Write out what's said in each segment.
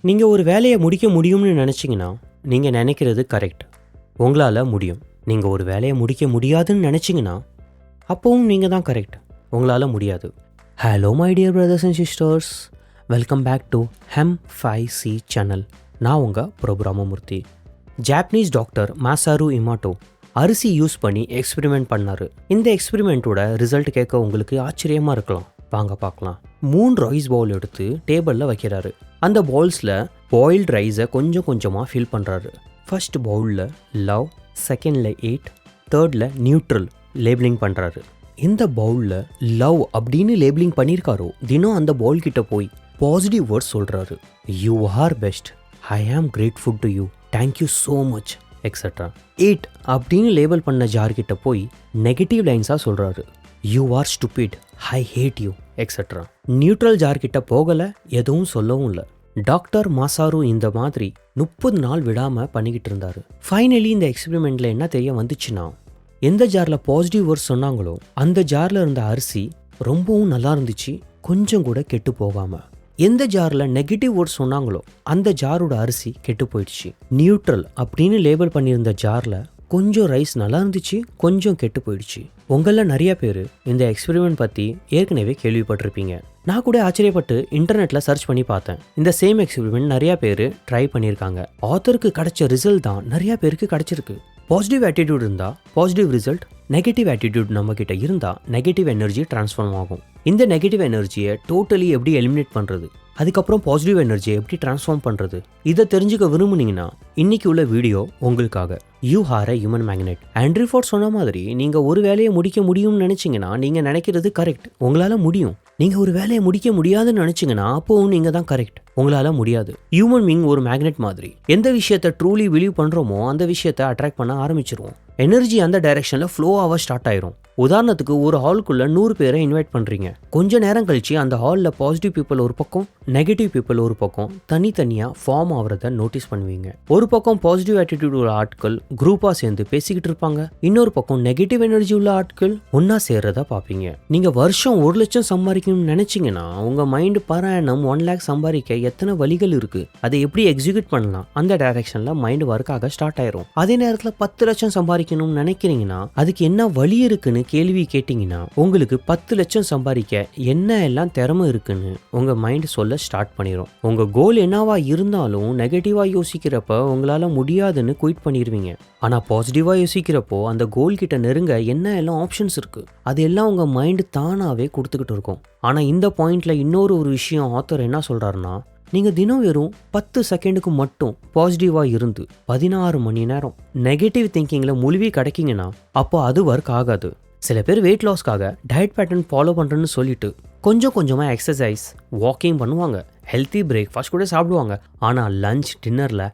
நீங்கள் ஒரு வேலையை முடிக்க முடியும்னு நினச்சிங்கன்னா நீங்கள் நினைக்கிறது கரெக்ட், உங்களால் முடியும். நீங்கள் ஒரு வேலையை முடிக்க முடியாதுன்னு நினச்சிங்கன்னா அப்போவும் நீங்கள் தான் கரெக்ட், உங்களால் முடியாது. Hello my dear brothers and sisters, welcome back to m5c channel. நான் உங்கள் Prabhu Ramamurthy. Japanese doctor masaru emoto அரிசி யூஸ் பண்ணி எக்ஸ்பெரிமெண்ட் பண்ணார். இந்த எக்ஸ்பெரிமெண்ட்டோட ரிசல்ட் கேட்க உங்களுக்கு ஆச்சரியமாக இருக்கலாம். வாங்க பார்க்கலாம். 3 ரைஸ் பவுல் எடுத்து டேபிளில் வைக்கிறாரு. அந்த பவுல்ஸில் பாயில்டு ரைஸை கொஞ்சம் கொஞ்சமாக ஃபில் பண்ணுறாரு. ஃபர்ஸ்ட் பவுலில் லவ், செகண்டில் 8, தேர்டில் நியூட்ரல் லேபிளிங் பண்ணுறாரு. இந்த பவுலில் லவ் அப்படின்னு லேபிளிங் பண்ணியிருக்காரோ தினம் அந்த பவுல் கிட்ட போய் பாசிட்டிவ் வேர்ட்ஸ் சொல்கிறாரு. You are best, I am grateful to you, thank you so much etcetera. 8 அப்படின்னு லேபிள் பண்ண ஜார்கிட்ட போய் நெகட்டிவ் லைன்ஸாக சொல்கிறாரு. You are stupid, I hate you etcetera. Neutral ஜார்கிட்ட போகலை, எதுவும் சொல்லவும் இல்லை. டாக்டர் மாசாரு இந்த மாதிரி 30 நாள் விடாமல் பண்ணிக்கிட்டு இருந்தார். ஃபைனலி இந்த எக்ஸ்பெரிமெண்ட்டில் என்ன தெரிய வந்துச்சுன்னா, எந்த ஜாரில் பாசிட்டிவ் வேர்ட்ஸ் சொன்னாங்களோ அந்த ஜாரில் இருந்த அரிசி ரொம்பவும் நல்லா இருந்துச்சு, கொஞ்சம் கூட கெட்டு போகாமல். எந்த ஜாரில் நெகட்டிவ் வேர்ட்ஸ் சொன்னாங்களோ அந்த ஜாரோட அரிசி கெட்டு போயிடுச்சு. நியூட்ரல் அப்படின்னு லேபிள் பண்ணியிருந்த ஜாரில் கொஞ்சம் ரைஸ் நல்லா இருந்துச்சு, கொஞ்சம் கெட்டு போயிடுச்சு. உங்களில் நிறைய பேர் இந்த எக்ஸ்பெரிமெண்ட் பற்றி ஏற்கனவே கேள்விப்பட்டிருப்பீங்க. நான் கூட ஆச்சரியப்பட்டு இன்டர்நெட்டில் சர்ச் பண்ணி பார்த்தேன். இந்த சேம் எக்ஸ்பெரிமெண்ட் நிறையா பேர் ட்ரை பண்ணியிருக்காங்க. ஆத்தருக்கு கிடைச்ச ரிசல்ட் தான் நிறையா பேருக்கு கிடைச்சிருக்கு. பாசிட்டிவ் ஆட்டிடியூட் இருந்தால் பாசிட்டிவ் ரிசல்ட், நெகட்டிவ் ஆட்டிடியூட் நம்ம கிட்ட இருந்தால் நெகட்டிவ் எனர்ஜி டிரான்ஸ்ஃபார்ம் ஆகும். இந்த நெகட்டிவ் எனர்ஜியை டோட்டலி எப்படி எலிமினேட் பண்ணுறது, அதுக்கப்புறம் பாசிட்டிவ் எனர்ஜியை எப்படி டிரான்ஸ்ஃபார்ம் பண்ணுறது, இதை தெரிஞ்சுக்க விரும்புனீங்கன்னா இன்னைக்கு உள்ள வீடியோ உங்களுக்காக. You are a human magnet. Andrew Ford சொன்ன மாதிரி நீங்கள் ஒரு வேலையை முடிக்க முடியும்னு நினச்சிங்கன்னா நீங்கள் நினைக்கிறது கரெக்ட், உங்களால் முடியும். நீங்கள் ஒரு வேலையை முடிக்க முடியாதுன்னு நினச்சிங்கன்னா அப்போவும் நீங்கள் தான் கரெக்ட், உங்களால் முடியாது. ஹியூமன் பீயிங் ஒரு மேக்னெட் மாதிரி. எந்த விஷயத்தை ட்ரூலி பிலீவ் பண்ணுறோமோ அந்த விஷயத்தை அட்ராக்ட் பண்ண ஆரம்பிச்சிருவோம். எனர்ஜி அந்த டைரெக்ஷனில் ஃப்ளோ ஆக ஸ்டார்ட் ஆயிரும். உதாரணத்துக்கு ஒரு ஹாலுக்குள்ள 100 பேரை இன்வைட் பண்ணுறீங்க. கொஞ்ச நேரம் கழிச்சு அந்த ஹாலில் பாசிட்டிவ் பீப்புள் ஒரு பக்கம், நெகட்டிவ் பீப்புள் ஒரு பக்கம் தனித்தனியாக ஃபார்ம் ஆகிறத நோட்டீஸ் பண்ணுவீங்க. ஒரு பக்கம் பாசிட்டிவ் ஆட்டிடியூட் உள்ள ஆட்கள் குரூப்பாக சேர்ந்து பேசிக்கிட்டு இருப்பாங்க, இன்னொரு பக்கம் நெகட்டிவ் எனர்ஜி உள்ள ஆட்கள் ஒன்றா சேர்றத பார்ப்பீங்க. நீங்கள் வருஷம் 1 லட்சம் சம்பாதிக்கணும்னு நினச்சிங்கன்னா உங்கள் மைண்டு பராயணம் 1 லேக் சம்பாதிக்க எத்தனை வழிகள் இருக்குது, அதை எப்படி எக்ஸிக்யூட் பண்ணலாம், அந்த டைரக்ஷனில் மைண்டு ஒர்க் ஆக ஸ்டார்ட் ஆயிரும். அதே நேரத்தில் 10 லட்சம் சம்பாதிக்கணும்னு நினைக்கிறீங்கன்னா அதுக்கு என்ன வழி இருக்குன்னு கேள்வி கேட்டீங்கன்னா உங்களுக்கு 10 லட்சம் சம்பாதிக்க என்ன எல்லாம் திறமை இருக்குன்னு உங்க மைண்ட் சொல்ல ஸ்டார்ட் பண்ணிடும். உங்க கோல் என்னவா இருந்தாலும் நெகட்டிவா யோசிக்கிறப்ப உங்களால முடியாதுன்னு குயிட் பண்ணிடுவீங்க. ஆனா பாசிட்டிவா யோசிக்கிறப்போ அந்த கோல் கிட்ட நெருங்க என்ன எல்லாம் ஆப்ஷன்ஸ் இருக்கு, அது எல்லாம் உங்க மைண்ட் தானாவே கொடுத்துக்கிட்டு இருக்கும். ஆனா இந்த பாயிண்ட்ல இன்னொரு விஷயம் ஆத்தர் என்ன சொல்றாருன்னா, நீங்கள் தினம் வெறும் 10 செகண்டுக்கு மட்டும் பாசிட்டிவாக இருந்து 16 மணி நேரம் நெகட்டிவ் திங்கிங்கில் முழுவி கிடைக்கிங்கன்னா அப்போ அது ஒர்க் ஆகாது. சில பேர் வெயிட் லாஸ்க்காக டயட் பேட்டர்ன் ஃபாலோ பண்ணுறேன்னு சொல்லிட்டு கொஞ்சம் கொஞ்சமாக எக்ஸசைஸ், வாக்கிங் பண்ணுவாங்க, ஹெல்த்தி பிரேக்ஃபாஸ்ட் கூட சாப்பிடுவாங்க. ஆனால் லஞ்ச், டின்னரில்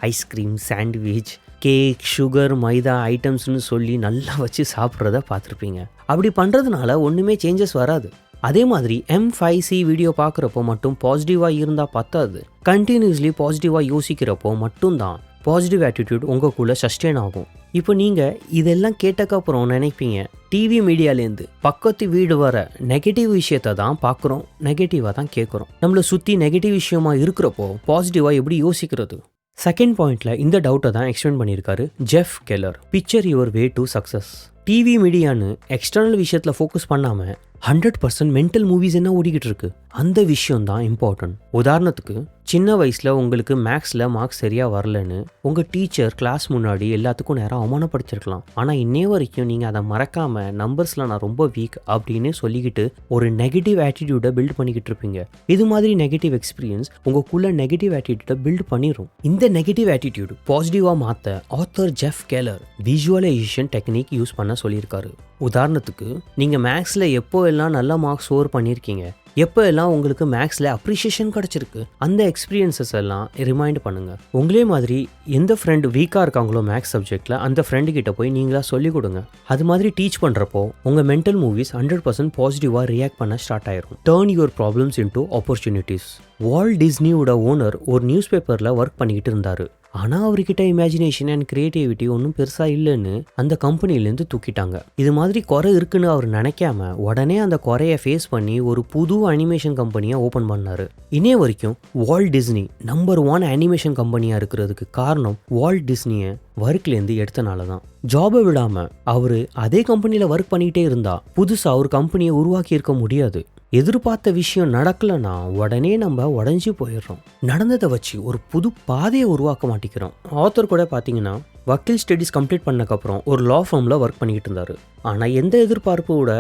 ice cream, sandwich, cake, sugar, maida ஐட்டம்ஸ்னு சொல்லி நல்லா வச்சு சாப்பிட்றத பார்த்துருப்பீங்க. அப்படி பண்ணுறதுனால ஒன்றுமே சேஞ்சஸ் வராது. அதே மாதிரி m5c வீடியோ பார்க்குறப்போ மட்டும் பாசிட்டிவாக இருந்தால் பத்தாது, கண்டினியூஸ்லி பாசிட்டிவாக யோசிக்கிறப்போ மட்டும்தான் பாசிட்டிவ் ஆட்டிடியூட் உங்களுக்குள்ளே சஸ்டெயின் ஆகும். இப்போ நீங்கள் இதெல்லாம் கேட்டக்கப்புறம் நினைப்பீங்க, டிவி மீடியாலேருந்து பக்கத்து வீடு வர நெகட்டிவ் விஷயத்தை தான் பார்க்குறோம், நெகட்டிவாக தான் கேட்குறோம். நம்மளை சுற்றி நெகட்டிவ் விஷயமா இருக்கிறப்போ பாசிட்டிவாக எப்படி யோசிக்கிறது? செகண்ட் பாயிண்ட்ல இந்த டவுட்டை தான் எக்ஸ்பிளைன் பண்ணியிருக்காரு Jeff Keller. Picture your way to success. TV மீடியான்னு எக்ஸ்டர்னல் விஷயத்தில் ஃபோக்கஸ் பண்ணாமல் 100% மென்டல் மூவிஸ் என்ன ஓடிக்கிட்டு இருக்கு, அந்த விஷயம் தான் இம்பார்ட்டன்ட். உதாரணத்துக்கு சின்ன வயசில் உங்களுக்கு மேக்ஸில் மார்க்ஸ் சரியாக வரலன்னு உங்கள் டீச்சர் கிளாஸ் முன்னாடி எல்லாத்துக்கும் நேரம் அவமானப்படுத்திருக்கலாம். ஆனால் இன்னே வரைக்கும் நீங்கள் அதை மறக்காமல் நம்பர்ஸில் நான் ரொம்ப வீக் அப்படின்னு சொல்லிக்கிட்டு ஒரு நெகட்டிவ் ஆட்டிடியூடை பில்ட் பண்ணிக்கிட்டு இருப்பீங்க. இது மாதிரி நெகட்டிவ் எக்ஸ்பீரியன்ஸ் உங்களுக்குள்ள நெகட்டிவ் ஆட்டிடியூடை பில்ட் பண்ணிடும். இந்த நெகட்டிவ் ஆட்டிடியூட் பாசிட்டிவாக மாற்ற author Jeff Keller visualisation technique use பண்ண சொல்லியிருக்காரு. உதாரணத்துக்கு நீங்கள் மேக்ஸில் எப்போ எல்லாம் நல்ல மார்க்ஸ் ஸ்கோர் பண்ணியிருக்கீங்க, எப்போ எல்லாம் உங்களுக்கு மேக்ஸில் அப்ரிஷியேஷன் கிடச்சிருக்கு, அந்த எக்ஸ்பீரியன்ஸஸ் எல்லாம் ரிமைண்ட் பண்ணுங்கள். உங்களே மாதிரி எந்த ஃப்ரெண்டு வீக்காக இருக்காங்களோ மேக்ஸ் சப்ஜெக்டில் அந்த ஃப்ரெண்டு கிட்ட போய் நீங்களாக சொல்லிக் கொடுங்க. அது மாதிரி டீச் பண்ணுறப்போ உங்கள் மென்டல் மூவிஸ் 100% பாசிட்டிவாக ரியாக்ட் பண்ண ஸ்டார்ட் ஆயிரும். Turn your problems into opportunities. Walt டிஸ்னியோட ஓனர் ஒரு நியூஸ் பேப்பரில் ஒர்க் பண்ணிக்கிட்டு இருந்தார். ஆனால் அவர்கிட்ட இமேஜினேஷன் அண்ட் கிரியேட்டிவிட்டி ஒன்றும் பெருசாக இல்லைன்னு அந்த கம்பெனிலேருந்து தூக்கிட்டாங்க. இது மாதிரி குறை இருக்குன்னு அவர் நினைக்காம உடனே அந்த குறையை ஃபேஸ் பண்ணி ஒரு புது அனிமேஷன் கம்பெனியை ஓப்பன் பண்ணார். இன்னே வரைக்கும் வால்ட் டிஸ்னி நம்பர் 1 அனிமேஷன் கம்பெனியாக இருக்கிறதுக்கு காரணம் வால்ட் டிஸ்னியை ஒர்க்லேருந்து எடுத்தனால தான். ஜாபை விடாமல் அவர் அதே கம்பெனியில் ஒர்க் பண்ணிக்கிட்டே இருந்தா புதுசாக ஒரு கம்பெனியை உருவாக்கி இருக்க முடியாது. எதிர்பார்த்த விஷயம் நடக்கலைன்னா உடனே நம்ம உடஞ்சி போயிடுறோம். நடந்ததை வச்சு ஒரு புது பாதையை உருவாக்க மாட்டேங்கிறோம். ஆத்தர் கூட பார்த்தீங்கன்னா வக்கீல் ஸ்டடீஸ் கம்ப்ளீட் பண்ணக்கப்புறம் ஒரு லா ஃபார்மில் ஒர்க் பண்ணிக்கிட்டு இருந்தார். ஆனால் எந்த எதிர்பார்ப்போட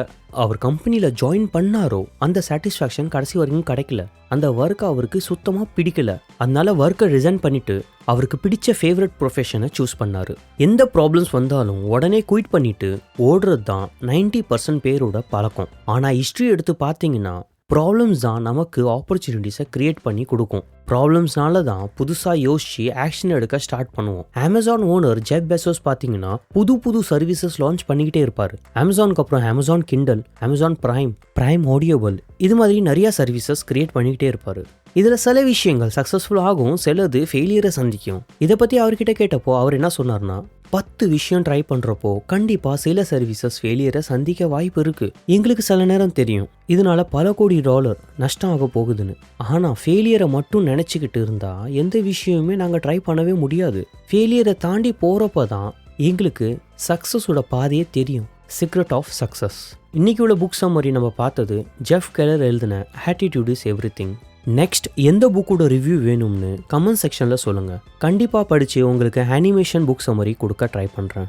அவர் கம்பெனியில் ஜாயின் பண்ணாரோ அந்த சாட்டிஸ்ஃபேக்ஷன் கடைசி வரைக்கும் கிடைக்கல. அந்த ஒர்க்கை அவருக்கு சுத்தமாக பிடிக்கல. அதனால ஒர்க்கை ரிசைன் பண்ணிட்டு அவருக்கு பிடிச்ச ஃபேவரட் ப்ரொஃபஷனை சூஸ் பண்ணார். எந்த ப்ராப்ளம்ஸ் வந்தாலும் உடனே குயிட் பண்ணிட்டு ஓடுறது தான் 90% பேரோட பழக்கம். ஆனால் ஹிஸ்ட்ரி எடுத்து பார்த்தீங்கன்னா ப்ராப்ளம்ஸ் தான் நமக்கு ஆப்பர்ச்சுனிட்டிஸை கிரியேட் பண்ணி கொடுக்கும். ப்ராப்ளம்ஸ்னால தான் புதுசாக யோசிச்சு ஆக்ஷன் எடுக்க ஸ்டார்ட் பண்ணுவோம். அமேசான் ஓனர் ஜெஃப் பெசோஸ் பார்த்தீங்கன்னா புது சர்வீசஸ் லான்ச் பண்ணிக்கிட்டே இருப்பார். அமேசானுக்கு அப்புறம் அமேசான் கிண்டல், அமேசான் பிரைம் ஆடியோபிள், இது மாதிரி நிறைய சர்வீசஸ் கிரியேட் பண்ணிக்கிட்டே இருப்பார். இதில் சில விஷயங்கள் சக்ஸஸ்ஃபுல் ஆகும், சிலது ஃபெயிலியரை சந்திக்கும். இதை பற்றி அவர்கிட்ட கேட்டப்போ அவர் என்ன சொன்னார்னா, 10 விஷயம் ட்ரை பண்ணுறப்போ கண்டிப்பாக சில சர்வீசஸ் ஃபெயிலியரை சந்திக்க வாய்ப்பு இருக்குது. எங்களுக்கு சில நேரம் தெரியும் இதனால பல கோடி டாலர் நஷ்டம் ஆக போகுதுன்னு. ஆனால் ஃபெயிலியரை மட்டும் நினச்சிக்கிட்டு இருந்தால் எந்த விஷயமுமே நாங்கள் ட்ரை பண்ணவே முடியாது. ஃபெயிலியரை தாண்டி போகிறப்ப தான் எங்களுக்கு சக்ஸஸோட பாதையே தெரியும். Secret of success. இன்றைக்கி உள்ள புக் சம்மரி நம்ம பார்த்தது ஜெஃப் கெல்லர் எழுதின ஆட்டிடியூட் இஸ் எவ்ரிதிங். நெக்ஸ்ட் எந்த புக்கோட ரிவ்யூ வேணும்னு கமெண்ட் செக்ஷனில் சொல்லுங்கள். கண்டிப்பாக படித்து உங்களுக்கு அனிமேஷன் புக் சம்மரி கொடுக்க ட்ரை பண்ணுறேன்.